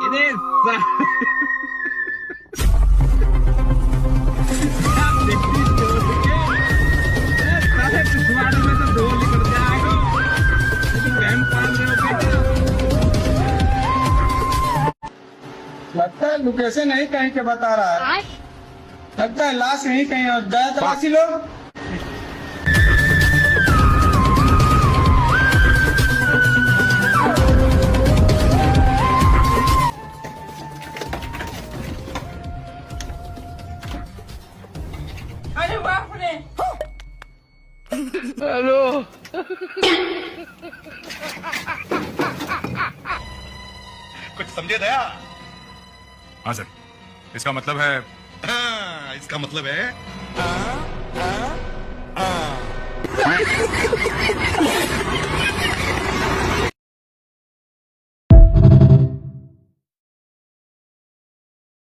अरे साले पिछवाड़े में तो ढोल निकल जाएगा, लेकिन वहम पाल रहे हो बेटा। लगता है लोकेशन यही कहीं के बता रहा है। लगता है लाश यहीं कहीं और गया तलाशी लो। अरे बाप रे। हेलो कुछ समझे दया? हाँ सर, इसका मतलब है इसका मतलब है